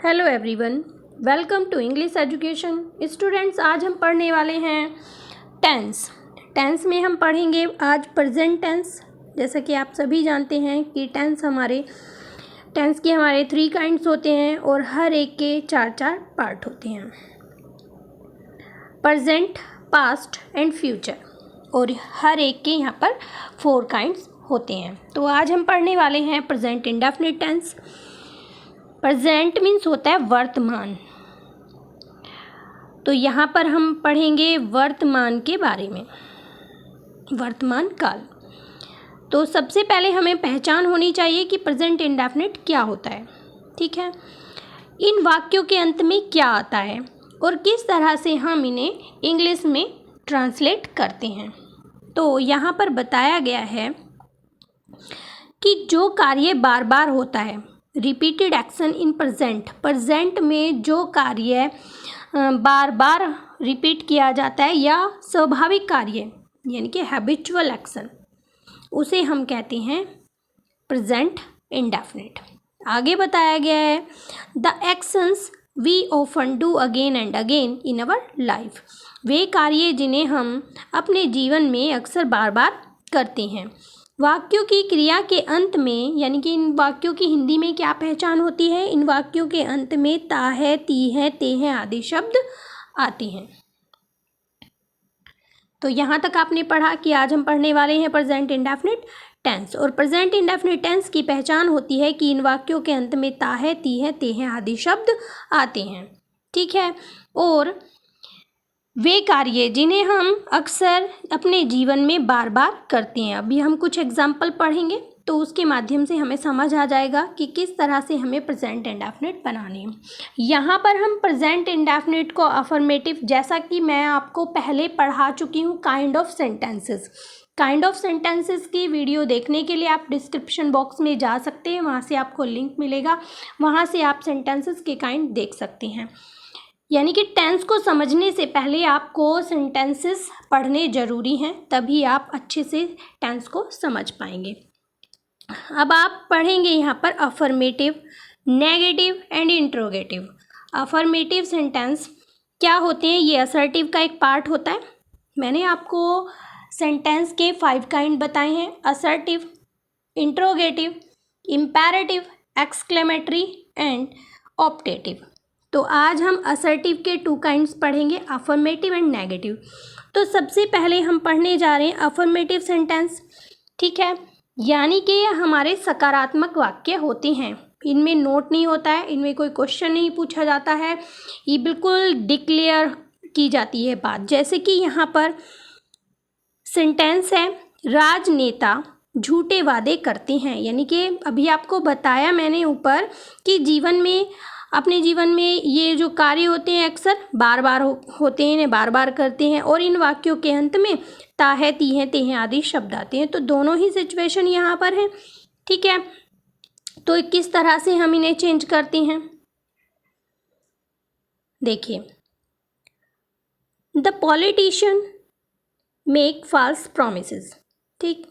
Hello everyone, welcome to English education. Students, आज हम पढ़ने वाले हैं टेंस में हम पढ़ेंगे आज प्रेजेंट टेंस। जैसा कि आप सभी जानते हैं कि टेंस के हमारे 3 काइंड्स होते हैं और हर एक के 4 पार्ट होते हैं, प्रेजेंट, पास्ट एंड फ्यूचर, और हर एक के यहाँ पर 4 काइंड्स होते हैं। तो आज हम पढ़ने वाले हैं present indefinite tense. Present means होता है वर्तमान, तो यहाँ पर हम पढ़ेंगे वर्तमान के बारे में, वर्तमान काल। तो सबसे पहले हमें पहचान होनी चाहिए कि प्रेजेंट इंडेफिनिट क्या होता है। ठीक है, इन वाक्यों के अंत में क्या आता है और किस तरह से हम इन्हें इंग्लिश में ट्रांसलेट करते हैं। तो यहाँ पर बताया गया है कि जो कार्य बार बार होता है, रिपीटेड एक्शन इन प्रेजेंट में जो कार्य बार बार रिपीट किया जाता है या स्वाभाविक कार्य यानी कि हैबिचुअल एक्शन, उसे हम कहते हैं प्रेजेंट इंडेफिनिट। आगे बताया गया है the actions we often do again and again in our life, वे कार्य जिन्हें हम अपने जीवन में अक्सर बार बार करते हैं। वाक्यों की क्रिया के अंत में, यानी कि इन वाक्यों की हिंदी में क्या पहचान होती है, इन वाक्यों के अंत में ता है, ती है, ते हैं आदि शब्द आते हैं। तो यहाँ तक आपने पढ़ा कि आज हम पढ़ने वाले हैं प्रेजेंट इंडेफिनिट टेंस। और प्रेजेंट इंडेफिनिट टेंस की पहचान होती है कि इन वाक्यों के अंत में ता है, ती है, ते हैं आदि शब्द आते हैं। ठीक है, और वे कार्य जिन्हें हम अक्सर अपने जीवन में बार बार करते हैं। अभी हम कुछ एग्जाम्पल पढ़ेंगे तो उसके माध्यम से हमें समझ आ जाएगा कि किस तरह से हमें प्रेजेंट इंडेफिनिट बनाने हैं। यहाँ पर हम प्रेजेंट इंडेफिनिट को अफर्मेटिव, जैसा कि मैं आपको पहले पढ़ा चुकी हूँ, काइंड ऑफ सेंटेंसेस की वीडियो देखने के लिए आप डिस्क्रिप्शन बॉक्स में जा सकते हैं, वहाँ से आपको लिंक मिलेगा, वहाँ से आप सेंटेंसेस के काइंड देख सकते हैं। यानी कि टेंस को समझने से पहले आपको सेंटेंसेस पढ़ने ज़रूरी हैं, तभी आप अच्छे से टेंस को समझ पाएंगे। अब आप पढ़ेंगे यहाँ पर affirmative, negative and interrogative. Affirmative sentence क्या होते हैं, ये असर्टिव का एक पार्ट होता है। मैंने आपको सेंटेंस के 5 काइंड बताए हैं, assertive, interrogative, imperative, exclamatory and optative. तो आज हम असर्टिव के 2 काइंड्स पढ़ेंगे, अफर्मेटिव एंड नेगेटिव। तो सबसे पहले हम पढ़ने जा रहे हैं अफर्मेटिव सेंटेंस। ठीक है, यानी कि ये हमारे सकारात्मक वाक्य होते हैं, इनमें नोट नहीं होता है, इनमें कोई क्वेश्चन नहीं पूछा जाता है, ये बिल्कुल डिक्लेयर की जाती है बात। जैसे कि यहाँ पर सेंटेंस है, राजनेता झूठे वादे करते हैं। यानी कि अभी आपको बताया मैंने ऊपर कि अपने जीवन में ये जो कार्य होते हैं अक्सर बार बार होते हैं, इन्हें बार बार करते हैं, और इन वाक्यों के अंत में ता है, ती है, ते हैं आदि शब्द आते हैं। तो दोनों ही सिचुएशन यहाँ पर है। ठीक है, तो किस तरह से हम इन्हें चेंज करते हैं, देखिए, the politician make false promises. ठीक,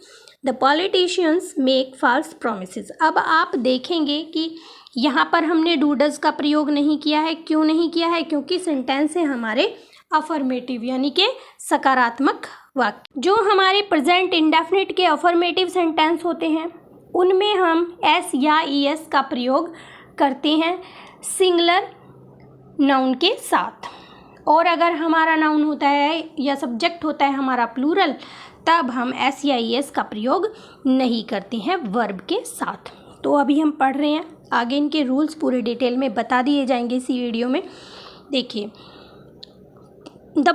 the politicians make false promises. अब आप देखेंगे कि यहाँ पर हमने डू डज का प्रयोग नहीं किया है। क्यों नहीं किया है? क्योंकि सेंटेंस है हमारे अफर्मेटिव, यानी कि सकारात्मक वाक्य। जो हमारे प्रेजेंट इंडेफिनिट के अफर्मेटिव सेंटेंस होते हैं उनमें हम एस या ई एस का प्रयोग करते हैं सिंगुलर नाउन के साथ, और अगर हमारा नाउन होता है या सब्जेक्ट होता है हमारा प्लूरल, तब हम एस या ई एस का प्रयोग नहीं करते हैं वर्ब के साथ। तो अभी हम पढ़ रहे हैं, आगे इनके रूल्स पूरे डिटेल में बता दिए जाएंगे इसी वीडियो में। देखिए, द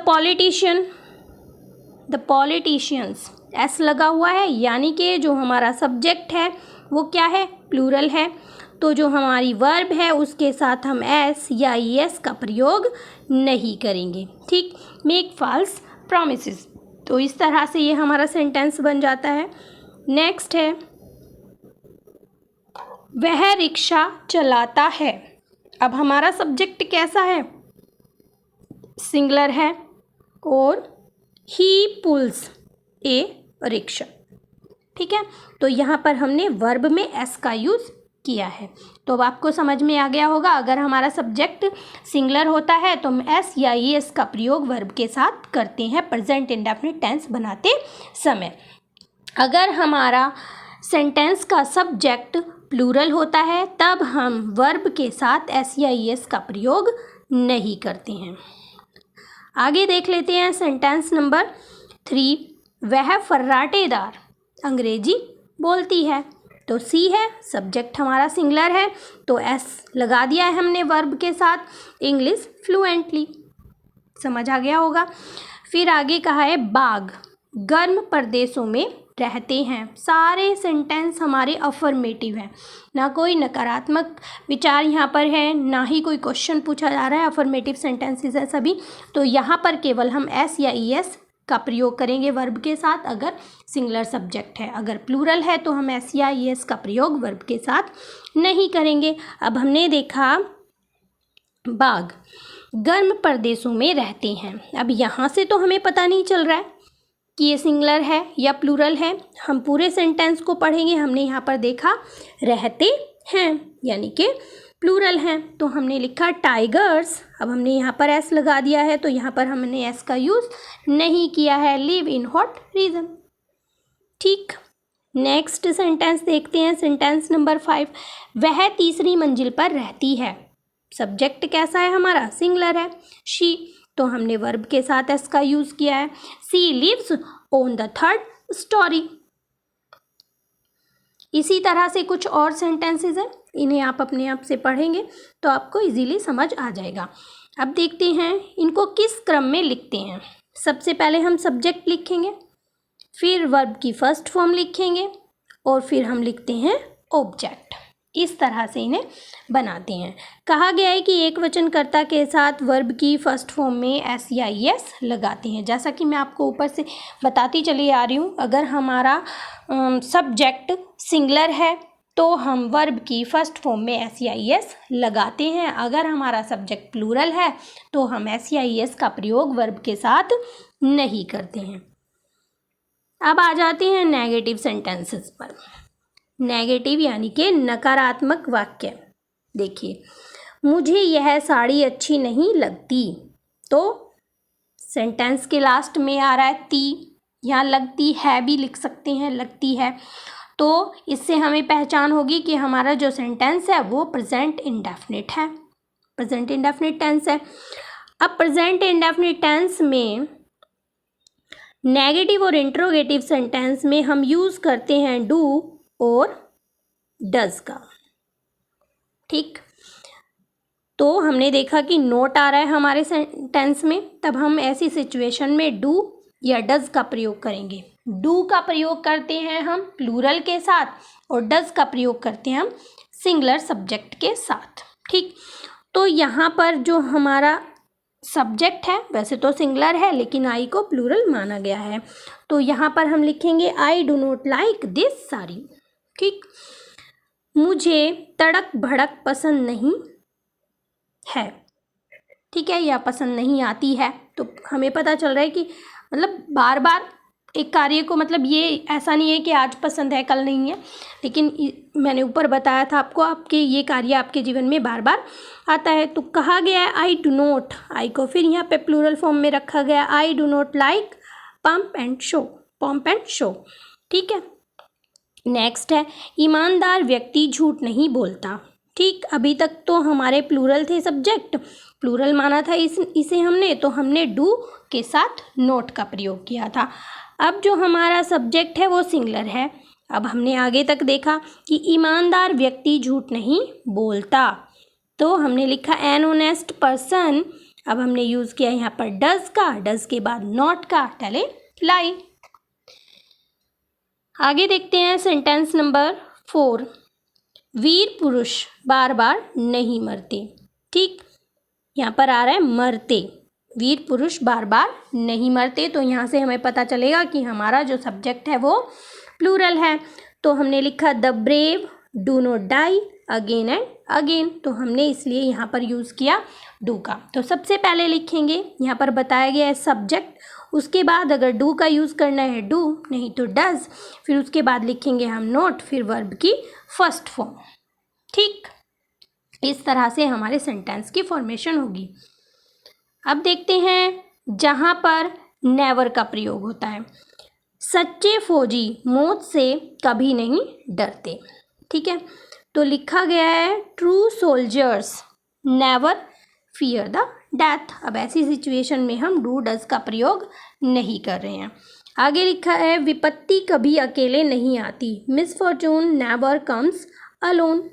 पॉलिटिशियंस, एस लगा हुआ है, यानी कि जो हमारा सब्जेक्ट है वो क्या है, प्लूरल है, तो जो हमारी वर्ब है उसके साथ हम एस या ई एस का प्रयोग नहीं करेंगे। ठीक, मेक फॉल्स प्रॉमिसेस। तो इस तरह से ये हमारा सेंटेंस बन जाता है। नेक्स्ट है, वह रिक्शा चलाता है। अब हमारा सब्जेक्ट कैसा है, सिंगुलर है, और ही पुल्स ए रिक्शा। ठीक है, तो यहाँ पर हमने वर्ब में एस का यूज़ किया है। तो अब आपको समझ में आ गया होगा, अगर हमारा सब्जेक्ट सिंगुलर होता है तो हम एस या ई एस का प्रयोग वर्ब के साथ करते हैं प्रेजेंट इंडेफिनिट टेंस बनाते समय। अगर हमारा सेंटेंस का सब्जेक्ट प्लूरल होता है तब हम वर्ब के साथ एस या ई एस का प्रयोग नहीं करते हैं। आगे देख लेते हैं सेंटेंस नंबर 3। वह फर्राटेदार अंग्रेजी बोलती है। तो सी है, सब्जेक्ट हमारा सिंगुलर है तो एस लगा दिया है हमने वर्ब के साथ, इंग्लिश फ्लुएंटली। समझ आ गया होगा। फिर आगे कहा है बाघ गर्म प्रदेशों में रहते हैं। सारे सेंटेंस हमारे अफर्मेटिव हैं, ना कोई नकारात्मक विचार यहाँ पर है, ना ही कोई क्वेश्चन पूछा जा रहा है। अफर्मेटिव सेंटेंसेस है सभी। तो यहाँ पर केवल हम एस या ई एस का प्रयोग करेंगे वर्ब के साथ अगर सिंगुलर सब्जेक्ट है। अगर प्लूरल है तो हम एस या ई एस का प्रयोग वर्ब के साथ नहीं करेंगे। अब हमने देखा बाघ गर्म प्रदेशों में रहते हैं। अब यहाँ से तो हमें पता नहीं चल रहा है कि ये सिंगुलर है या प्लूरल है। हम पूरे सेंटेंस को पढ़ेंगे। हमने यहाँ पर देखा रहते हैं यानी कि प्लूरल हैं, तो हमने लिखा टाइगर्स। अब हमने यहाँ पर एस लगा दिया है तो यहाँ पर हमने एस का यूज़ नहीं किया है। Live in hot reason. ठीक, नेक्स्ट सेंटेंस देखते हैं, सेंटेंस नंबर 5। वह तीसरी मंजिल पर रहती है। सब्जेक्ट कैसा है हमारा, सिंगुलर है, शी। तो हमने वर्ब के साथ एस का यूज़ किया है। She lives on the 3rd storey. इसी तरह से कुछ और सेंटेंसेस हैं, इन्हें आप अपने आप से पढ़ेंगे तो आपको इजीली समझ आ जाएगा। अब देखते हैं इनको किस क्रम में लिखते हैं। सबसे पहले हम सब्जेक्ट लिखेंगे, फिर वर्ब की फर्स्ट फॉर्म लिखेंगे और फिर हम लिखते हैं ऑब्जेक्ट। इस तरह से इन्हें बनाते हैं। कहा गया है कि एक वचनकर्ता के साथ वर्ब की फर्स्ट फॉर्म में एस या ई एस लगाते हैं। जैसा कि मैं आपको ऊपर से बताती चली आ रही हूँ, अगर हमारा सब्जेक्ट सिंगुलर है तो हम वर्ब की फर्स्ट फॉर्म में एस या ई एस लगाते हैं। अगर हमारा सब्जेक्ट प्लूरल है तो हम एस या ई एस का प्रयोग वर्ब के साथ नहीं करते हैं। अब आ जाते हैं नेगेटिव सेंटेंसेस पर। नेगेटिव यानी कि नकारात्मक वाक्य। देखिए, मुझे यह साड़ी अच्छी नहीं लगती। तो सेंटेंस के लास्ट में आ रहा है ती, यहाँ लगती है भी लिख सकते हैं, लगती है। तो इससे हमें पहचान होगी कि हमारा जो सेंटेंस है वो प्रेजेंट इंडेफिनिट है, प्रेजेंट इंडेफिनिट टेंस है। अब प्रेजेंट इंडेफिनिट टेंस में नेगेटिव और इंट्रोगेटिव सेंटेंस में हम यूज़ करते हैं डू और डज का। ठीक, तो हमने देखा कि नोट आ रहा है हमारे सेंटेंस में, तब हम ऐसी सिचुएशन में डू या डज का प्रयोग करेंगे। डू का प्रयोग करते हैं हम प्लूरल के साथ और डज का प्रयोग करते हैं हम सिंगुलर सब्जेक्ट के साथ। ठीक, तो यहाँ पर जो हमारा सब्जेक्ट है वैसे तो सिंगुलर है लेकिन आई को प्लूरल माना गया है, तो यहाँ पर हम लिखेंगे I do not like this sari. ठीक, मुझे तड़क भड़क पसंद नहीं है। ठीक है, या पसंद नहीं आती है। तो हमें पता चल रहा है कि मतलब बार बार एक कार्य को, मतलब ये ऐसा नहीं है कि आज पसंद है कल नहीं है, लेकिन मैंने ऊपर बताया था आपको, आपके ये कार्य आपके जीवन में बार बार आता है। तो कहा गया है आई डू नॉट, आई को फिर यहाँ पे प्लूरल फॉर्म में रखा गया, I do not like pump and show, pump and show. ठीक है, नेक्स्ट है ईमानदार व्यक्ति झूठ नहीं बोलता। ठीक, अभी तक तो हमारे प्लूरल थे सब्जेक्ट, प्लूरल माना था इसे हमने, तो हमने डू के साथ नोट का प्रयोग किया था। अब जो हमारा सब्जेक्ट है वो सिंगुलर है। अब हमने आगे तक देखा कि ईमानदार व्यक्ति झूठ नहीं बोलता, तो हमने लिखा एन ऑनेस्ट पर्सन। अब हमने यूज़ किया यहाँ पर डज का, डज के बाद नॉट का, टेल लाई। आगे देखते हैं सेंटेंस नंबर 4। वीर पुरुष बार बार नहीं मरते। ठीक, यहाँ पर आ रहा है मरते, वीर पुरुष बार बार नहीं मरते। तो यहाँ से हमें पता चलेगा कि हमारा जो सब्जेक्ट है वो प्लूरल है। तो हमने लिखा the brave do not die again and again, तो हमने इसलिए यहाँ पर यूज़ किया डू का। तो सबसे पहले लिखेंगे, यहाँ पर बताया गया है सब्जेक्ट, उसके बाद अगर डू का यूज़ करना है डू, नहीं तो डज, फिर उसके बाद लिखेंगे हम नोट, फिर वर्ब की फर्स्ट फॉर्म। ठीक, इस तरह से हमारे सेंटेंस की फॉर्मेशन होगी। अब देखते हैं जहाँ पर नेवर का प्रयोग होता है। सच्चे फौजी मौत से कभी नहीं डरते। ठीक है, तो लिखा गया है true soldiers never fear the death. अब ऐसी सिचुएशन में हम डू डज का प्रयोग नहीं कर रहे हैं। आगे लिखा है विपत्ति कभी अकेले नहीं आती, मिसफॉर्चून नेवर कम्स अलोन।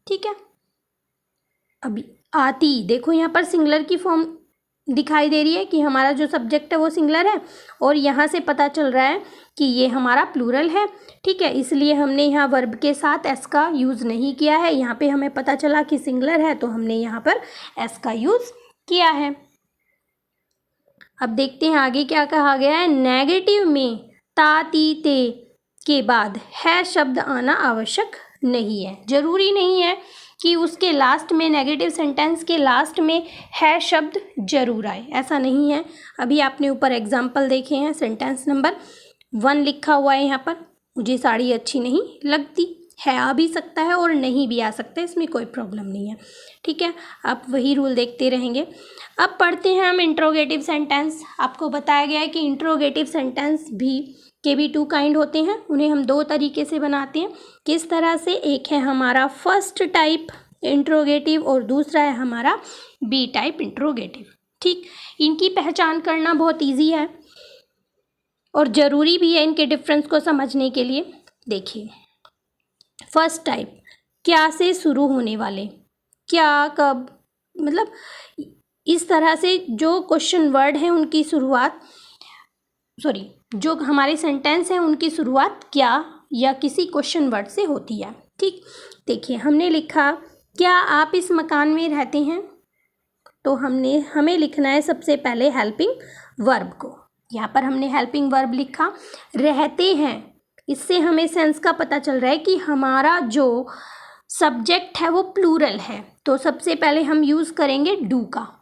ठीक है, अभी आती, देखो यहाँ पर सिंगुलर की फॉर्म दिखाई दे रही है कि हमारा जो सब्जेक्ट है वो सिंगुलर है, और यहाँ से पता चल रहा है कि ये हमारा प्लूरल है। ठीक है, इसलिए हमने यहाँ वर्ब के साथ एस का यूज़ नहीं किया है। यहाँ पे हमें पता चला कि सिंगुलर है तो हमने यहाँ पर एस का यूज़ किया है। अब देखते हैं आगे क्या कहा गया है। नेगेटिव में ता ती ते के बाद है शब्द आना आवश्यक नहीं है। जरूरी नहीं है कि उसके लास्ट में, नेगेटिव सेंटेंस के लास्ट में है शब्द जरूर आए, ऐसा नहीं है। अभी आपने ऊपर एग्जाम्पल देखे हैं, सेंटेंस नंबर 1 लिखा हुआ है यहाँ पर, मुझे साड़ी अच्छी नहीं लगती, है आ भी सकता है और नहीं भी आ सकता है, इसमें कोई प्रॉब्लम नहीं है। ठीक है, आप वही रूल देखते रहेंगे। अब पढ़ते हैं हम इंट्रोगेटिव सेंटेंस। आपको बताया गया है कि इंट्रोगेटिव सेंटेंस भी के भी 2 काइंड होते हैं, उन्हें हम 2 तरीके से बनाते हैं। किस तरह से? एक है हमारा फर्स्ट टाइप इंट्रोगेटिव और दूसरा है हमारा बी टाइप इंट्रोगेटिव। ठीक, इनकी पहचान करना बहुत इजी है और ज़रूरी भी है इनके डिफरेंस को समझने के लिए। देखिए, फर्स्ट टाइप क्या से शुरू होने वाले, क्या, कब, मतलब इस तरह से जो क्वेश्चन वर्ड हैं उनकी शुरुआत, जो हमारे सेंटेंस हैं उनकी शुरुआत क्या या किसी क्वेश्चन वर्ड से होती है। ठीक, देखिए हमने लिखा क्या आप इस मकान में रहते हैं, तो हमें लिखना है सबसे पहले हेल्पिंग वर्ब को। यहाँ पर हमने हेल्पिंग वर्ब लिखा रहते हैं, इससे हमें सेंस का पता चल रहा है कि हमारा जो सब्जेक्ट है वो प्लूरल है, तो सबसे पहले हम यूज़ करेंगे डू का।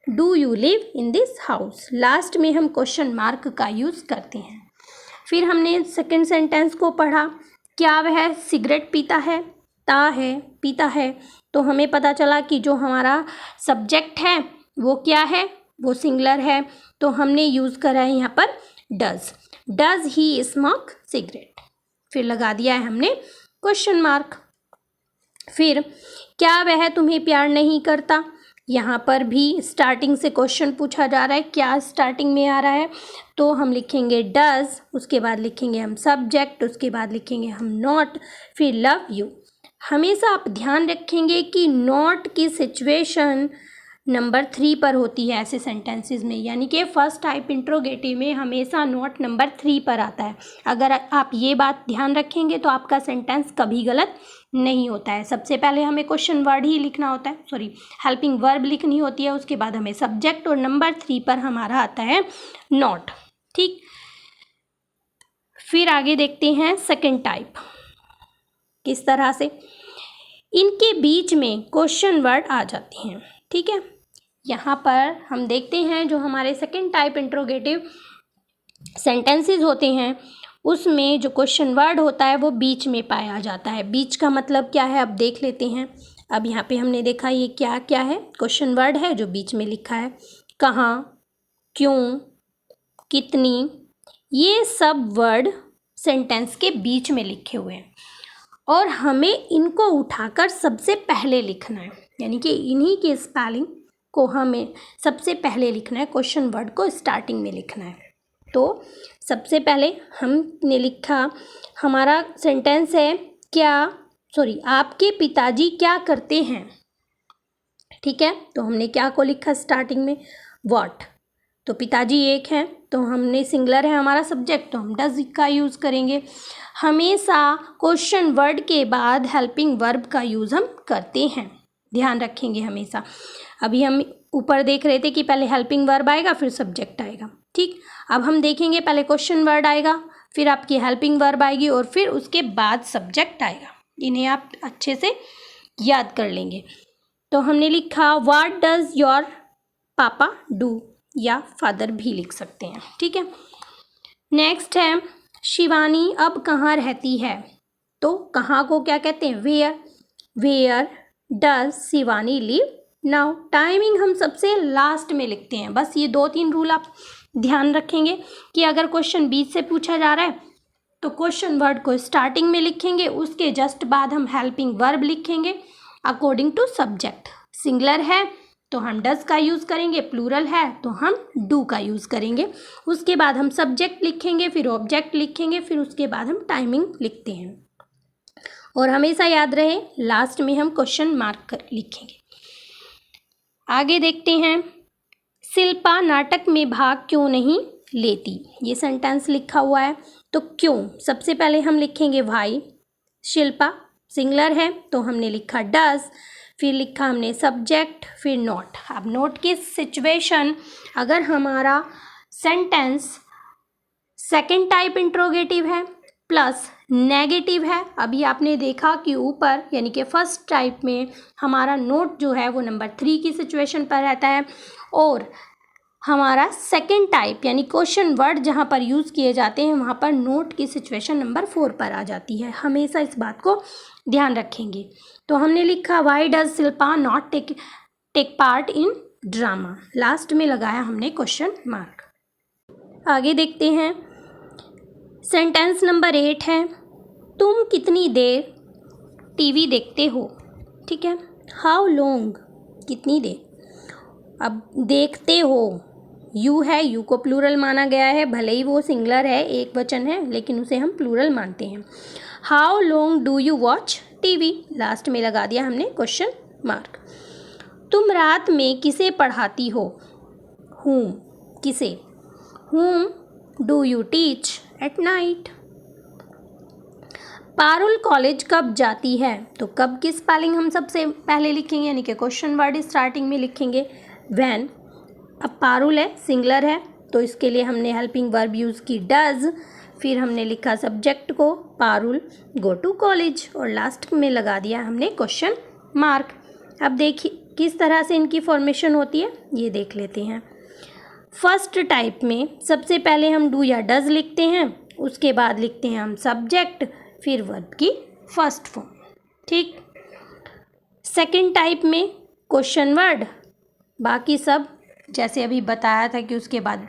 Do you live in this house. Last में हम क्वेश्चन मार्क का यूज़ करते हैं। फिर हमने सेकंड सेंटेंस को पढ़ा, क्या वह सिगरेट पीता है, ता है, पीता है, तो हमें पता चला कि जो हमारा सब्जेक्ट है वो क्या है, वो सिंगुलर है, तो हमने यूज़ करा है यहाँ पर does. Does he smoke cigarette, फिर लगा दिया है हमने क्वेश्चन मार्क। फिर क्या वह तुम्हें प्यार नहीं करता, यहाँ पर भी स्टार्टिंग से क्वेश्चन पूछा जा रहा है, क्या स्टार्टिंग में आ रहा है, तो हम लिखेंगे डज, उसके बाद लिखेंगे हम सब्जेक्ट, उसके बाद लिखेंगे हम नॉट, फिर लव यू। हमेशा आप ध्यान रखेंगे कि नॉट की सिचुएशन नंबर 3 पर होती है ऐसे सेंटेंसेस में, यानी कि फर्स्ट टाइप इंट्रोगेटिव में हमेशा नॉट नंबर 3 पर आता है। अगर आप ये बात ध्यान रखेंगे तो आपका सेंटेंस कभी गलत नहीं होता है। सबसे पहले हमें क्वेश्चन वर्ड ही लिखना होता है, हेल्पिंग वर्ब लिखनी होती है, उसके बाद हमें सब्जेक्ट, और नंबर 3 पर हमारा आता है नॉट। ठीक, फिर आगे देखते हैं सेकेंड टाइप। किस तरह से इनके बीच में क्वेश्चन वर्ड आ जाते हैं। ठीक है, यहाँ पर हम देखते हैं जो हमारे सेकेंड टाइप इंट्रोगेटिव सेंटेंसेस होते हैं उसमें जो क्वेश्चन वर्ड होता है वो बीच में पाया जाता है। बीच का मतलब क्या है अब देख लेते हैं। अब यहाँ पे हमने देखा ये क्या क्या है, क्वेश्चन वर्ड है जो बीच में लिखा है। कहाँ, क्यों, कितनी, ये सब वर्ड सेंटेंस के बीच में लिखे हुए हैं और हमें इनको उठाकर सबसे पहले लिखना है, यानी कि इन्हीं के स्पेलिंग को हमें सबसे पहले लिखना है, क्वेश्चन वर्ड को स्टार्टिंग में लिखना है। तो सबसे पहले हमने लिखा, हमारा सेंटेंस है आपके पिताजी क्या करते हैं। ठीक है, तो हमने क्या को लिखा स्टार्टिंग में, व्हाट, तो पिताजी एक हैं तो हमने सिंगुलर है हमारा सब्जेक्ट, तो हम डज का यूज़ करेंगे। हमेशा क्वेश्चन वर्ड के बाद हेल्पिंग वर्ब का यूज़ हम करते हैं, ध्यान रखेंगे हमेशा। अभी हम ऊपर देख रहे थे कि पहले हेल्पिंग वर्ब आएगा फिर सब्जेक्ट आएगा। ठीक, अब हम देखेंगे पहले क्वेश्चन वर्ड आएगा, फिर आपकी हेल्पिंग वर्ब आएगी और फिर उसके बाद सब्जेक्ट आएगा। इन्हें आप अच्छे से याद कर लेंगे। तो हमने लिखा व्हाट डज योर पापा डू, या फादर भी लिख सकते हैं। ठीक है, नेक्स्ट है शिवानी अब कहाँ रहती है, तो कहाँ को क्या कहते हैं, where. Where does Shivani live now. Timing हम सबसे लास्ट में लिखते हैं। बस ये 2-3 रूल आप ध्यान रखेंगे कि अगर क्वेश्चन बीच से पूछा जा रहा है तो क्वेश्चन वर्ड को स्टार्टिंग में लिखेंगे, उसके जस्ट बाद हम हेल्पिंग वर्ब लिखेंगे अकॉर्डिंग टू सब्जेक्ट। सिंगुलर है तो हम डज का यूज़ करेंगे, प्लूरल है तो हम डू का यूज़ करेंगे। उसके बाद हम सब्जेक्ट लिखेंगे, फिर ऑब्जेक्ट लिखेंगे, फिर उसके बाद हम टाइमिंग लिखते हैं। और हमेशा याद रहे लास्ट में हम क्वेश्चन मार्क कर लिखेंगे। आगे देखते हैं, शिल्पा नाटक में भाग क्यों नहीं लेती। ये सेंटेंस लिखा हुआ है तो क्यों, सबसे पहले हम लिखेंगे वाई। शिल्पा सिंगुलर है तो हमने लिखा डज, फिर लिखा हमने सब्जेक्ट, फिर नॉट। अब नॉट की सिचुएशन, अगर हमारा सेंटेंस सेकंड टाइप इंट्रोगेटिव है प्लस नेगेटिव है, अभी आपने देखा कि ऊपर यानी कि फर्स्ट टाइप में हमारा नोट जो है वो नंबर 3 की सिचुएशन पर रहता है, और हमारा सेकंड टाइप यानी क्वेश्चन वर्ड जहाँ पर यूज़ किए जाते हैं वहाँ पर नोट की सिचुएशन नंबर 4 पर आ जाती है। हमेशा इस बात को ध्यान रखेंगे। तो हमने लिखा why does Shilpa not take part in drama, last में लगाया हमने क्वेश्चन मार्क। आगे देखते हैं, सेंटेंस नंबर 8 है, तुम कितनी देर टीवी देखते हो। ठीक है, हाउ लॉन्ग, कितनी देर। अब देखते हो, यू है, यू को प्लूरल माना गया है, भले ही वो सिंगुलर है, एक वचन है, लेकिन उसे हम प्लूरल मानते हैं। How long do you watch TV, last में लगा दिया हमने क्वेश्चन मार्क। तुम रात में किसे पढ़ाती हो, whom, किसे। whom do you teach at night। Parul college कब जाती है, तो कब की स्पेलिंग हम सबसे पहले लिखेंगे, यानी कि क्वेश्चन वर्ड स्टार्टिंग में लिखेंगे व्हेन। अब पारुल है, सिंगुलर है, तो इसके लिए हमने हेल्पिंग वर्ब यूज़ की डज, फिर हमने लिखा सब्जेक्ट को पारुल गो टू कॉलेज, और लास्ट में लगा दिया हमने क्वेश्चन मार्क। अब देखिए किस तरह से इनकी फॉर्मेशन होती है, ये देख लेते हैं। फर्स्ट टाइप में सबसे पहले हम डू या डज लिखते हैं, उसके बाद लिखते हैं हम सब्जेक्ट, फिर वर्ब की फर्स्ट फॉर्म। ठीक, सेकंड टाइप में क्वेश्चन वर्ड, बाकी सब जैसे अभी बताया था कि उसके बाद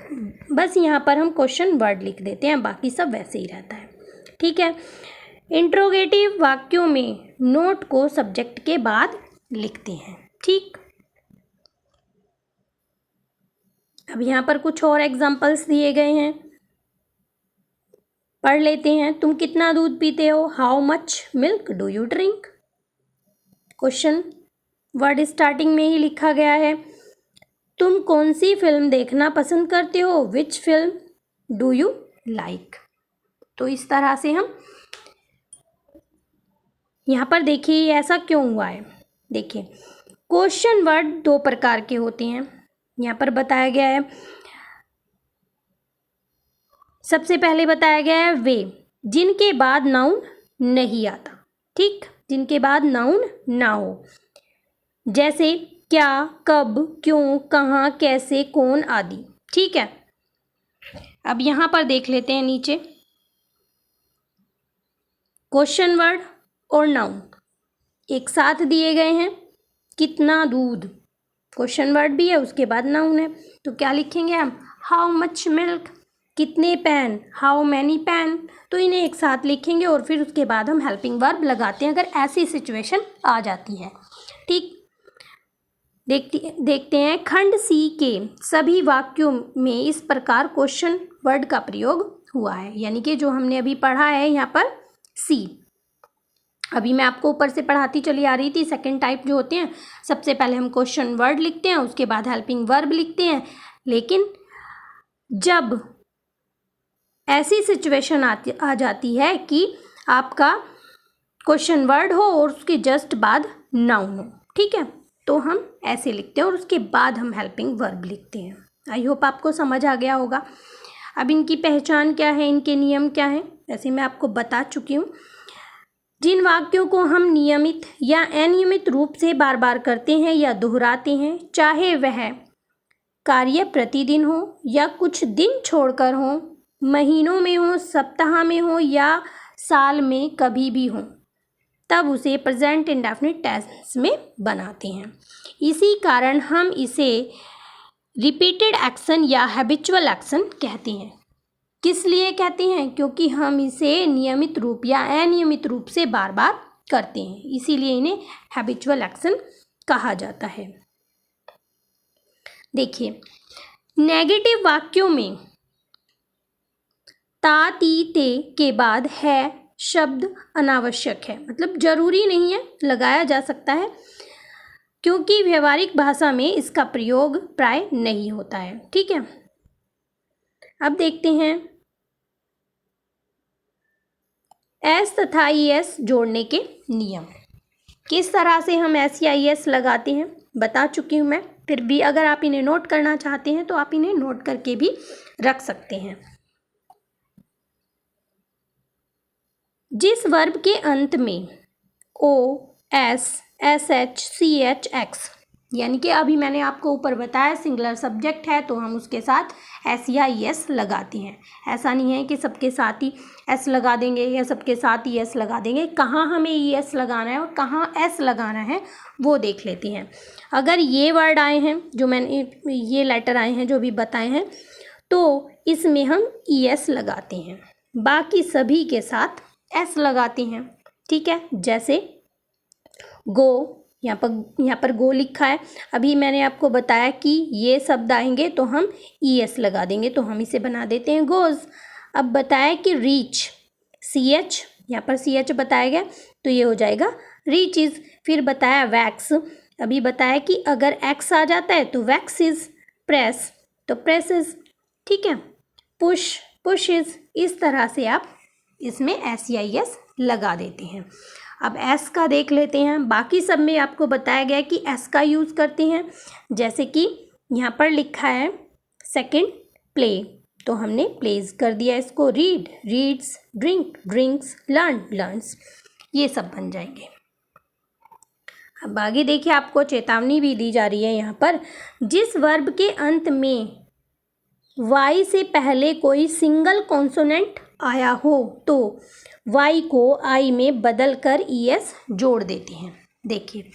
बस यहाँ पर हम क्वेश्चन वर्ड लिख देते हैं, बाकी सब वैसे ही रहता है। ठीक है, इंट्रोगेटिव वाक्यों में नोट को सब्जेक्ट के बाद लिखते हैं। ठीक, अब यहाँ पर कुछ और एग्जाम्पल्स दिए गए हैं, पढ़ लेते हैं। तुम कितना दूध पीते हो, how much milk do you drink. Question word starting में ही लिखा गया है। तुम कौन सी फिल्म देखना पसंद करते हो, which film do you like. तो इस तरह से हम यहाँ पर देखिए ऐसा क्यों हुआ है। देखिए क्वेश्चन वर्ड 2 प्रकार के होते हैं, यहाँ पर बताया गया है। सबसे पहले बताया गया है वे, जिनके बाद नाउन नहीं आता। ठीक, जिनके बाद नाउन ना हो, जैसे क्या, कब, क्यों, कहाँ, कैसे, कौन आदि। ठीक है, अब यहाँ पर देख लेते हैं नीचे क्वेश्चन वर्ड और नाउन एक साथ दिए गए हैं। कितना दूध क्वेश्चन वर्ड भी है, उसके बाद नाउन है, तो क्या लिखेंगे हम, हाउ मच मिल्क, कितने पेन, हाउ मैनी पेन। तो इन्हें एक साथ लिखेंगे और फिर उसके बाद हम हेल्पिंग वर्ब लगाते हैं अगर ऐसी सिचुएशन आ जाती है। ठीक, देखते हैं खंड सी के सभी वाक्यों में इस प्रकार क्वेश्चन वर्ड का प्रयोग हुआ है, यानी कि जो हमने अभी पढ़ा है यहाँ पर सी। अभी मैं आपको ऊपर से पढ़ाती चली आ रही थी। सेकंड टाइप जो होते हैं, सबसे पहले हम क्वेश्चन वर्ड लिखते हैं, उसके बाद हेल्पिंग वर्ब लिखते हैं, लेकिन जब ऐसी सिचुएशन आ जाती है कि आपका क्वेश्चन वर्ड हो और उसके जस्ट बाद नाउन हो, ठीक है, तो हम ऐसे लिखते हैं और उसके बाद हम हेल्पिंग वर्ब लिखते हैं। आई होप आपको समझ आ गया होगा। अब इनकी पहचान क्या है, इनके नियम क्या हैं, वैसे मैं आपको बता चुकी हूँ। जिन वाक्यों को हम नियमित या अनियमित रूप से बार बार करते हैं या दोहराते हैं, चाहे वह कार्य प्रतिदिन हो या कुछ दिन छोड़कर हो, महीनों में हो, सप्ताह में हो या साल में कभी भी हो, तब उसे प्रेजेंट इंडेफिनिट टेंस में बनाते हैं। इसी कारण हम इसे रिपीटेड एक्शन या हैबिचुअल एक्शन कहते हैं। किस लिए कहते हैं? क्योंकि हम इसे नियमित रूप या अनियमित रूप से बार बार करते हैं, इसीलिए इन्हें हैबिचुअल एक्शन कहा जाता है। देखिए, नेगेटिव वाक्यों में ता ती ते के बाद है शब्द अनावश्यक है, मतलब जरूरी नहीं है, लगाया जा सकता है, क्योंकि व्यवहारिक भाषा में इसका प्रयोग प्राय नहीं होता है। ठीक है, अब देखते हैं एस तथा ई एस जोड़ने के नियम। किस तरह से हम एस या ई एस लगाते हैं बता चुकी हूँ मैं, फिर भी अगर आप इन्हें नोट करना चाहते हैं तो आप इन्हें नोट करके भी रख सकते हैं। जिस वर्ब के अंत में O S S H C H X, यानी कि अभी मैंने आपको ऊपर बताया सिंगुलर सब्जेक्ट है तो हम उसके साथ एस या ई एस लगाते हैं। ऐसा नहीं है कि सबके साथ ही एस लगा देंगे या सबके साथ ई एस लगा देंगे। कहाँ हमें ई एस लगाना है और कहाँ एस लगाना है वो देख लेते हैं। अगर ये वर्ड आए हैं, जो मैंने ये लेटर आए हैं जो भी बताए हैं, तो इसमें हम ई एस लगाते हैं, बाकी सभी के साथ एस लगाते हैं। ठीक है, जैसे गो, यहाँ पर गो लिखा है, अभी मैंने आपको बताया कि ये शब्द आएंगे तो हम ई एस लगा देंगे, तो हम इसे बना देते हैं गोज। अब बताया कि रीच, सी एच, यहाँ पर सी एच बताया गया तो ये हो जाएगा रीचेस। फिर बताया वैक्स, अभी बताया कि अगर एक्स आ जाता है तो वैक्सिस, प्रेस तो प्रेसेस। ठीक है, पुश पुशेस। इस तरह से आप इसमें एस या ई एस लगा देते हैं। अब एस का देख लेते हैं। बाकी सब में आपको बताया गया कि एस का यूज़ करते हैं, जैसे कि यहाँ पर लिखा है सेकंड प्ले, तो हमने प्लेज कर दिया इसको। Read reads, drink drinks, learn learns, ये सब बन जाएंगे। अब आगे देखिए, आपको चेतावनी भी दी जा रही है यहाँ पर। जिस वर्ब के अंत में वाई से पहले कोई सिंगल कॉन्सोनेंट आया हो तो वाई को आई में बदल कर ई एस जोड़ देते हैं। देखिए,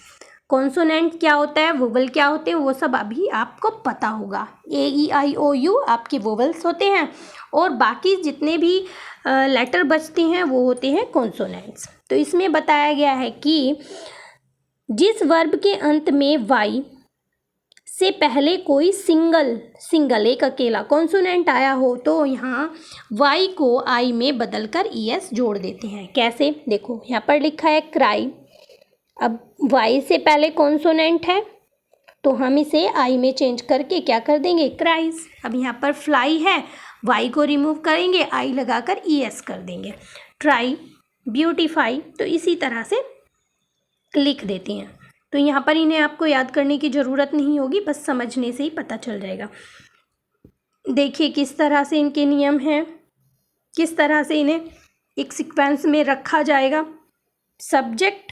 कॉन्सोनेंट क्या होता है, वोवल क्या होते हैं, वो सब अभी आपको पता होगा। ए ई आई ओ यू आपके वोवल्स होते हैं और बाकी जितने भी लेटर बचते हैं वो होते हैं कॉन्सोनेंट्स। तो इसमें बताया गया है कि जिस वर्ब के अंत में वाई से पहले कोई सिंगल एक अकेला कॉन्सोनेंट आया हो तो यहाँ वाई को आई में बदलकर ई एस जोड़ देते हैं। कैसे? देखो, यहाँ पर लिखा है क्राई, अब वाई से पहले कॉन्सोनेंट है तो हम इसे आई में चेंज करके क्या कर देंगे, क्राइज। अब यहाँ पर फ्लाई है, वाई को रिमूव करेंगे, आई लगाकर ई एस कर देंगे। ट्राई, ब्यूटीफाई, तो इसी तरह से लिख देते हैं। तो यहाँ पर इन्हें आपको याद करने की ज़रूरत नहीं होगी, बस समझने से ही पता चल जाएगा। देखिए किस तरह से इनके नियम हैं, किस तरह से इन्हें एक सीक्वेंस में रखा जाएगा। सब्जेक्ट,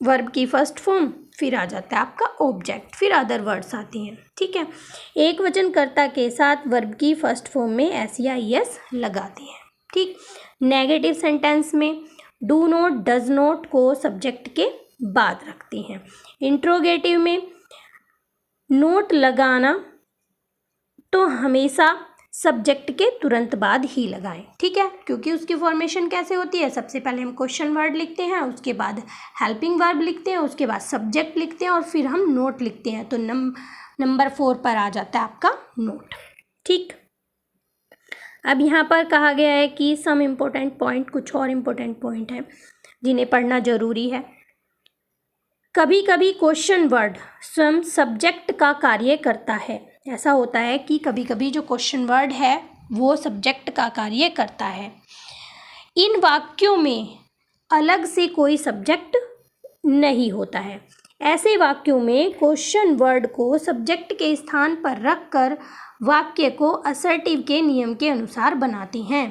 वर्ब की फर्स्ट फॉर्म, फिर आ जाता है आपका ऑब्जेक्ट, फिर अदर वर्ड्स आती हैं। ठीक है, एक वचनकर्ता के साथ वर्ब की फर्स्ट फॉर्म में एस या ई एस लगाते हैं। ठीक, नेगेटिव सेंटेंस में डू नॉट, डज नॉट को सब्जेक्ट के बाद रखते हैं। इंट्रोगेटिव में नोट लगाना तो हमेशा सब्जेक्ट के तुरंत बाद ही लगाएं। ठीक है, क्योंकि उसकी फॉर्मेशन कैसे होती है, सबसे पहले हम क्वेश्चन वर्ड लिखते हैं, उसके बाद हेल्पिंग वर्ब लिखते हैं, उसके बाद सब्जेक्ट लिखते हैं और फिर हम नोट लिखते हैं। तो नंबर 4 पर आ जाता है आपका नोट। ठीक, अब यहाँ पर कहा गया है कि सम इम्पोर्टेंट पॉइंट, कुछ और इम्पोर्टेंट पॉइंट हैं जिन्हें पढ़ना जरूरी है। कभी कभी क्वेश्चन वर्ड स्वयं सब्जेक्ट का कार्य करता है। ऐसा होता है कि कभी कभी जो क्वेश्चन वर्ड है वो सब्जेक्ट का कार्य करता है। इन वाक्यों में अलग से कोई सब्जेक्ट नहीं होता है। ऐसे वाक्यों में क्वेश्चन वर्ड को सब्जेक्ट के स्थान पर रखकर वाक्य को असर्टिव के नियम के अनुसार बनाते हैं।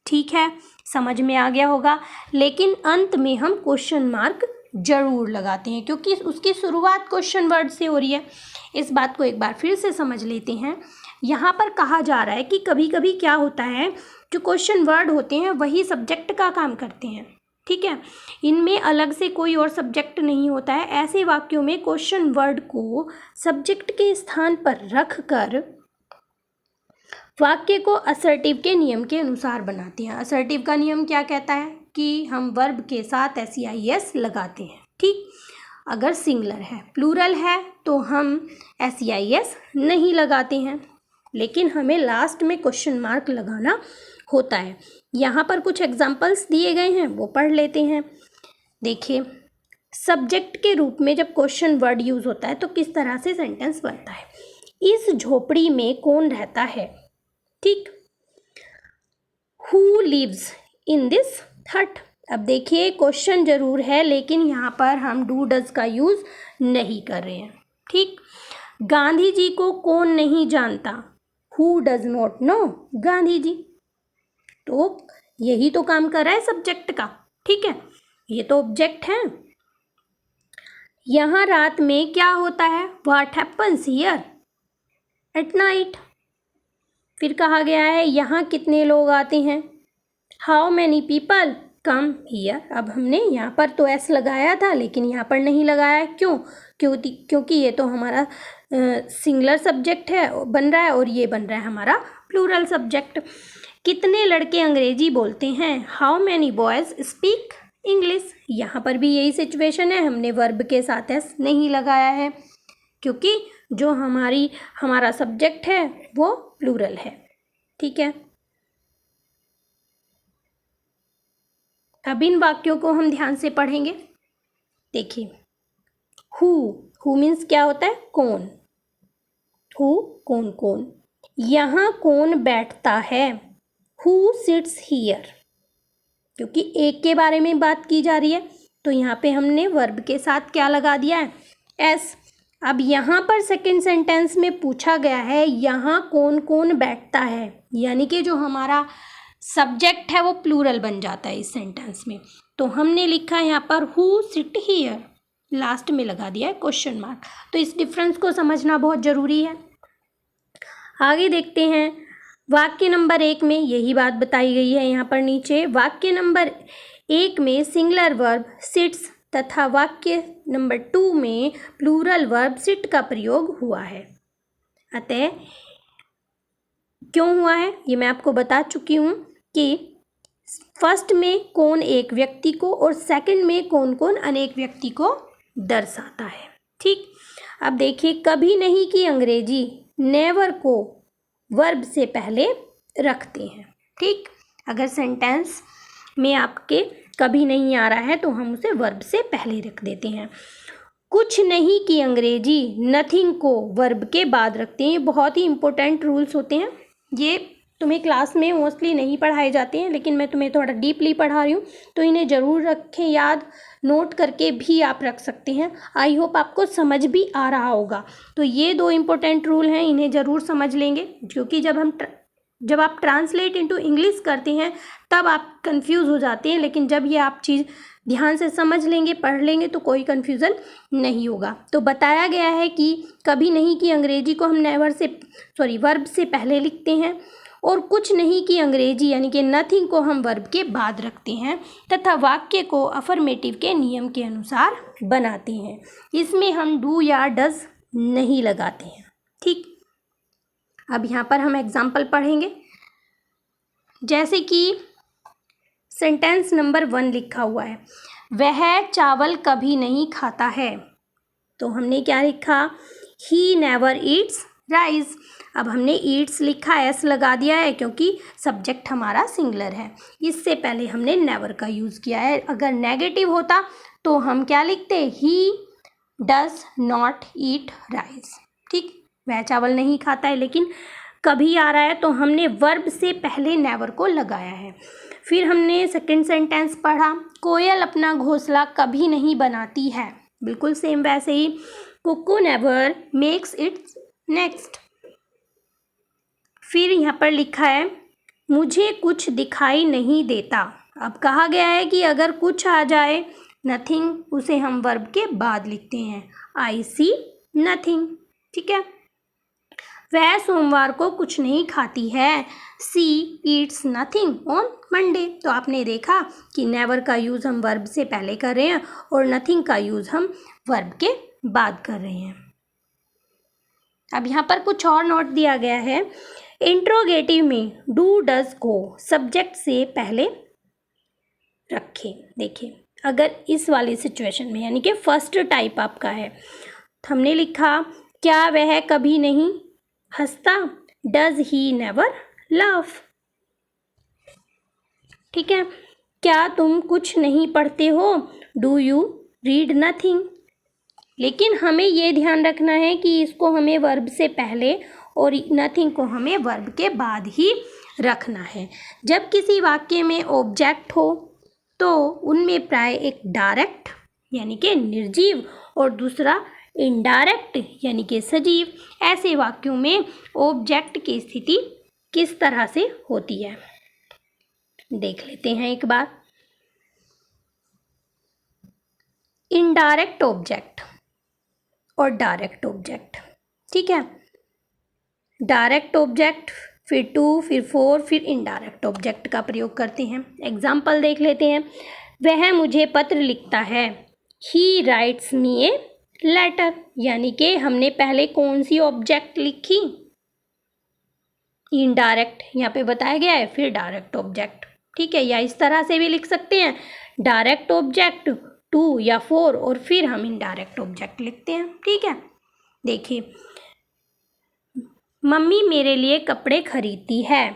ठीक है, समझ में आ गया होगा। लेकिन अंत में हम क्वेश्चन मार्क जरूर लगाते हैं क्योंकि उसकी शुरुआत क्वेश्चन वर्ड से हो रही है। इस बात को एक बार फिर से समझ लेते हैं। यहाँ पर कहा जा रहा है कि कभी कभी क्या होता है, जो क्वेश्चन वर्ड होते हैं वही सब्जेक्ट का काम करते हैं। ठीक है, इनमें अलग से कोई और सब्जेक्ट नहीं होता है। ऐसे वाक्यों में क्वेश्चन वर्ड को सब्जेक्ट के स्थान पर रखकर वाक्य को असर्टिव के नियम के अनुसार बनाते हैं। असर्टिव का नियम क्या कहता है कि हम वर्ब के साथ SEIS लगाते हैं। ठीक, अगर सिंगुलर है, प्लूरल है तो हम SEIS नहीं लगाते हैं, लेकिन हमें लास्ट में क्वेश्चन मार्क लगाना होता है। यहाँ पर कुछ एग्जाम्पल्स दिए गए हैं, वो पढ़ लेते हैं। देखिए, सब्जेक्ट के रूप में जब क्वेश्चन वर्ड यूज होता है तो किस तरह से सेंटेंस बनता है। इस झोपड़ी में कौन रहता है। ठीक, हु लिव्स इन दिस हट। अब देखिए, क्वेश्चन जरूर है लेकिन यहाँ पर हम डू डज का यूज नहीं कर रहे हैं। ठीक, गांधी जी को कौन नहीं जानता, who does not know Gandhi ji. तो यही तो काम कर रहा है सब्जेक्ट का। ठीक है, ये तो ऑब्जेक्ट है। यहाँ रात में क्या होता है, what happens here at night. फिर कहा गया है यहाँ कितने लोग आते हैं, how many people come here. अब हमने यहाँ पर तो एस लगाया था लेकिन यहाँ पर नहीं लगाया, क्यों? क्योंकि ये तो हमारा सिंगुलर सब्जेक्ट है बन रहा है और ये बन रहा है हमारा प्लूरल सब्जेक्ट। कितने लड़के अंग्रेजी बोलते हैं, how many boys speak English. यहाँ पर भी यही सिचुएशन है, हमने वर्ब के साथ एस नहीं लगाया है क्योंकि जो हमारा सब्जेक्ट है वो प्लूरल है। ठीक है, अब इन वाक्यों को हम ध्यान से पढ़ेंगे। देखिए, हु मीन्स क्या होता है, कौन। हु कौन, कौन। यहाँ कौन बैठता है, हु सिट्स हियर। क्योंकि एक के बारे में बात की जा रही है तो यहाँ पे हमने वर्ब के साथ क्या लगा दिया है, एस। अब यहाँ पर सेकंड सेंटेंस में पूछा गया है यहाँ कौन कौन बैठता है, यानी कि जो हमारा सब्जेक्ट है वो प्लूरल बन जाता है इस सेंटेंस में। तो हमने लिखा है यहाँ पर हु सिट हियर, लास्ट में लगा दिया है क्वेश्चन मार्क। तो इस डिफरेंस को समझना बहुत ज़रूरी है। आगे देखते हैं, वाक्य नंबर 1 में यही बात बताई गई है। यहाँ पर नीचे वाक्य नंबर 1 में सिंगुलर वर्ब सिट्स तथा वाक्य नंबर 2 में प्लूरल वर्ब सिट का प्रयोग हुआ है। अतः क्यों हुआ है ये मैं आपको बता चुकी हूँ कि फर्स्ट में कौन एक व्यक्ति को और सेकंड में कौन कौन अनेक व्यक्ति को दर्शाता है। ठीक, अब देखिए, कभी नहीं की अंग्रेजी नेवर को वर्ब से पहले रखते हैं। ठीक, अगर सेंटेंस में आपके कभी नहीं आ रहा है तो हम उसे वर्ब से पहले रख देते हैं। कुछ नहीं की अंग्रेजी नथिंग को वर्ब के बाद रखते हैं। ये बहुत ही इंपॉर्टेंट रूल्स होते हैं, ये तुम्हें क्लास में मोस्टली नहीं पढ़ाए जाते हैं लेकिन मैं तुम्हें थोड़ा डीपली पढ़ा रही हूँ तो इन्हें ज़रूर रखें याद, नोट करके भी आप रख सकते हैं। आई होप आपको समझ भी आ रहा होगा। तो ये 2 इम्पोर्टेंट रूल हैं, इन्हें ज़रूर समझ लेंगे क्योंकि जब आप ट्रांसलेट इनटू इंग्लिश करते हैं तब आप कंफ्यूज हो जाते हैं, लेकिन जब ये आप चीज़ ध्यान से समझ लेंगे, पढ़ लेंगे तो कोई कन्फ्यूज़न नहीं होगा। तो बताया गया है कि कभी नहीं की अंग्रेजी को हम वर्ब से पहले लिखते हैं और कुछ नहीं की अंग्रेजी यानी कि नथिंग को हम वर्ब के बाद रखते हैं तथा वाक्य को अफर्मेटिव के नियम के अनुसार बनाते हैं। इसमें हम डू या डज नहीं लगाते हैं। ठीक, अब यहाँ पर हम एग्जाम्पल पढ़ेंगे। जैसे कि सेंटेंस नंबर 1 लिखा हुआ है, वह चावल कभी नहीं खाता है। तो हमने क्या लिखा, ही नेवर ईट्स राइस। अब हमने ईट्स लिखा, एस लगा दिया है क्योंकि सब्जेक्ट हमारा सिंगुलर है। इससे पहले हमने नेवर का यूज़ किया है। अगर नेगेटिव होता तो हम क्या लिखते, he does not eat rice. ठीक, वह चावल नहीं खाता है, लेकिन कभी आ रहा है तो हमने वर्ब से पहले नेवर को लगाया है। फिर हमने सेकंड सेंटेंस पढ़ा, कोयल अपना घोंसला कभी नहीं बनाती है। बिल्कुल सेम वैसे ही, cuckoo never makes its next. फिर यहाँ पर लिखा है, मुझे कुछ दिखाई नहीं देता। अब कहा गया है कि अगर कुछ आ जाए नथिंग, उसे हम वर्ब के बाद लिखते हैं, आई सी नथिंग। ठीक है, वह सोमवार को कुछ नहीं खाती है। सी ईट्स नथिंग ऑन मंडे। तो आपने देखा कि नेवर का यूज़ हम वर्ब से पहले कर रहे हैं और नथिंग का यूज़ हम वर्ब के बाद कर रहे हैं। अब यहाँ पर कुछ और नोट दिया गया है। इंट्रोगेटिव में डू डज को सब्जेक्ट से पहले रखें। देखिए, अगर इस वाली सिचुएशन में यानी कि फर्स्ट टाइप आपका है, तो हमने लिखा क्या वह कभी नहीं हंसता, डज ही नेवर लाफ। ठीक है, क्या तुम कुछ नहीं पढ़ते हो, डू यू रीड नथिंग। लेकिन हमें ये ध्यान रखना है कि इसको हमें वर्ब से पहले और नथिंग को हमें वर्ब के बाद ही रखना है। जब किसी वाक्य में ऑब्जेक्ट हो तो उनमें प्राय एक डायरेक्ट यानी कि निर्जीव और दूसरा इनडायरेक्ट यानी कि सजीव, ऐसे वाक्यों में ऑब्जेक्ट की स्थिति किस तरह से होती है देख लेते हैं एक बार। इनडायरेक्ट ऑब्जेक्ट और डायरेक्ट ऑब्जेक्ट। ठीक है, डायरेक्ट ऑब्जेक्ट, फिर टू, फिर फोर, फिर इनडायरेक्ट ऑब्जेक्ट का प्रयोग करते हैं। एग्जाम्पल देख लेते हैं। वह मुझे पत्र लिखता है, ही राइट्स मी ए लेटर। यानी कि हमने पहले कौन सी ऑब्जेक्ट लिखी, इनडायरेक्ट, यहाँ पे बताया गया है, फिर डायरेक्ट ऑब्जेक्ट। ठीक है, या इस तरह से भी लिख सकते हैं, डायरेक्ट ऑब्जेक्ट, टू या फोर, और फिर हम इनडायरेक्ट ऑब्जेक्ट लिखते हैं। ठीक है, देखिए, मम्मी मेरे लिए कपड़े खरीदती है।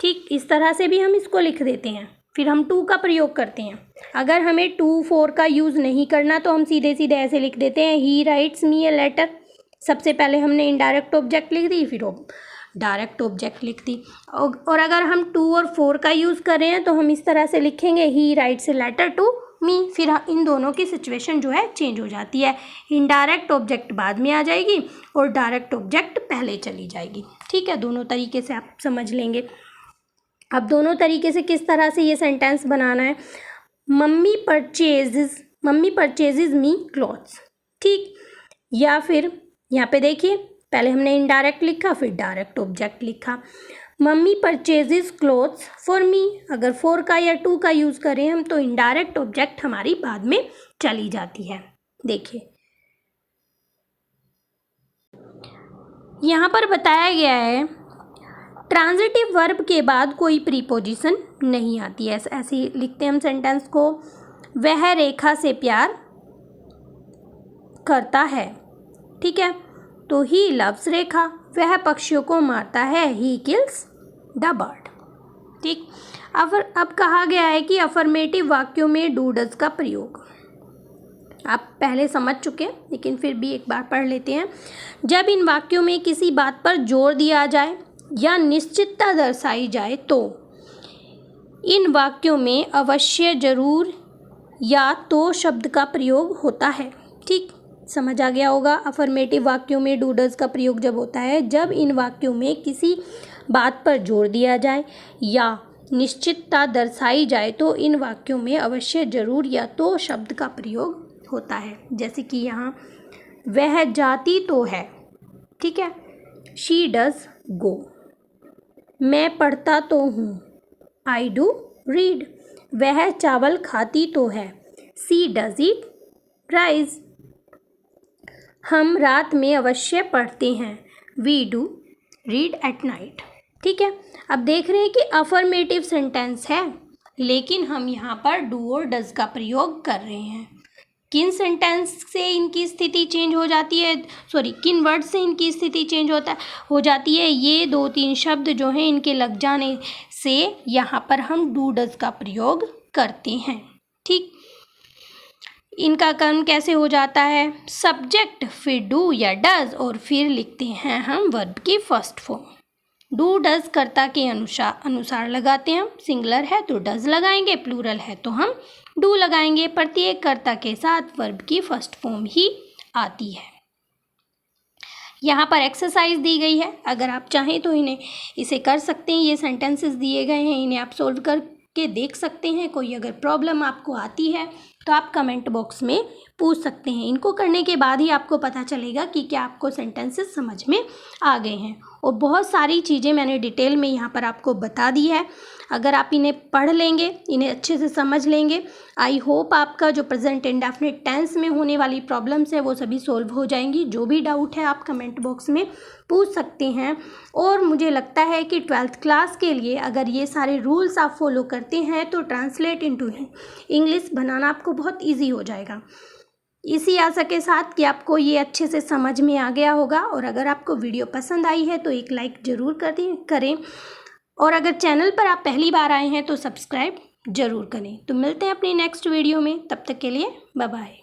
ठीक, इस तरह से भी हम इसको लिख देते हैं। फिर हम टू का प्रयोग करते हैं। अगर हमें टू फोर का यूज़ नहीं करना तो हम सीधे सीधे ऐसे लिख देते हैं, ही राइट्स मी ए लेटर। सबसे पहले हमने इनडायरेक्ट ऑब्जेक्ट लिख दी, फिर डायरेक्ट ऑब्जेक्ट लिख दी। और अगर हम टू और फोर का यूज़ कर रहे हैं तो हम इस तरह से लिखेंगे, he writes a letter to me. फिर इन दोनों की सिचुएशन जो है चेंज हो जाती है, इनडायरेक्ट ऑब्जेक्ट बाद में आ जाएगी और डायरेक्ट ऑब्जेक्ट पहले चली जाएगी। ठीक है, दोनों तरीके से आप समझ लेंगे। अब दोनों तरीके से किस तरह से ये सेंटेंस बनाना है। मम्मी परचेजेज मी क्लॉथ्स। ठीक, या फिर यहाँ पे देखिए, पहले हमने इनडायरेक्ट लिखा, फिर डायरेक्ट ऑब्जेक्ट लिखा। Mummy purchases clothes for me. अगर फोर का या टू का यूज़ करें हम तो इनडायरेक्ट ऑब्जेक्ट हमारी बाद में चली जाती है। देखिए, यहाँ पर बताया गया है ट्रांजिटिव वर्ब के बाद कोई प्रीपोजिशन नहीं आती है। ऐसे ही लिखते हैं हम सेंटेंस को। वह रेखा से प्यार करता है। ठीक है, तो ही लव्स रेखा। वह पक्षियों को मारता है, ही किल्स द बर्ड। ठीक, अब कहा गया है कि अफर्मेटिव वाक्यों में डू डज का प्रयोग आप पहले समझ चुके हैं, लेकिन फिर भी एक बार पढ़ लेते हैं। जब इन वाक्यों में किसी बात पर जोर दिया जाए या निश्चितता दर्शाई जाए तो इन वाक्यों में अवश्य, जरूर या तो शब्द का प्रयोग होता है। ठीक, समझ आ गया होगा। अफर्मेटिव वाक्यों में डू डज का प्रयोग जब होता है जब इन वाक्यों में किसी बात पर जोर दिया जाए या निश्चितता दर्शाई जाए तो इन वाक्यों में अवश्य, जरूर या तो शब्द का प्रयोग होता है। जैसे कि यहाँ वह जाती तो है। ठीक है, शी डज गो। मैं पढ़ता तो हूँ, आई डू रीड। वह चावल खाती तो है, सी डज ईट राइस। हम रात में अवश्य पढ़ते हैं, we do read at night. ठीक है, अब देख रहे हैं कि अफर्मेटिव सेंटेंस है लेकिन हम यहाँ पर डू और डज का प्रयोग कर रहे हैं। किन सेंटेंस से इनकी स्थिति चेंज हो जाती है, किन वर्ड से इनकी स्थिति चेंज हो जाती है, ये दो तीन शब्द जो हैं इनके लग जाने से यहाँ पर हम डू डज का प्रयोग करते हैं। ठीक, इनका कर्म कैसे हो जाता है, सब्जेक्ट, फिर डू या डज और फिर लिखते हैं हम वर्ब की फर्स्ट फॉर्म। डू डज कर्ता के अनुसार लगाते हैं हम। सिंगुलर है तो डज लगाएंगे, प्लूरल है तो हम डू लगाएंगे। प्रत्येक कर्ता के साथ वर्ब की फर्स्ट फॉर्म ही आती है। यहाँ पर एक्सरसाइज दी गई है, अगर आप चाहें तो इसे कर सकते हैं। ये सेंटेंसेस दिए गए हैं, इन्हें आप सोल्व करके देख सकते हैं। कोई अगर प्रॉब्लम आपको आती है तो आप कमेंट बॉक्स में पूछ सकते हैं। इनको करने के बाद ही आपको पता चलेगा कि क्या आपको सेंटेंसेस समझ में आ गए हैं। और बहुत सारी चीज़ें मैंने डिटेल में यहाँ पर आपको बता दी है। अगर आप इन्हें पढ़ लेंगे, इन्हें अच्छे से समझ लेंगे, आई होप आपका जो प्रेजेंट इंडेफिनिट टेंस में होने वाली प्रॉब्लम्स है वो सभी सोल्व हो जाएंगी। जो भी डाउट है आप कमेंट बॉक्स में पूछ सकते हैं। और मुझे लगता है कि 12th क्लास के लिए अगर ये सारे रूल्स आप फॉलो करते हैं तो ट्रांसलेट इनटू इंग्लिश बनाना आपको बहुत ईजी हो जाएगा। इसी आशा के साथ कि आपको ये अच्छे से समझ में आ गया होगा। और अगर आपको वीडियो पसंद आई है तो एक लाइक ज़रूर करें। और अगर चैनल पर आप पहली बार आए हैं तो सब्सक्राइब ज़रूर करें। तो मिलते हैं अपनी नेक्स्ट वीडियो में, तब तक के लिए बाय बाय।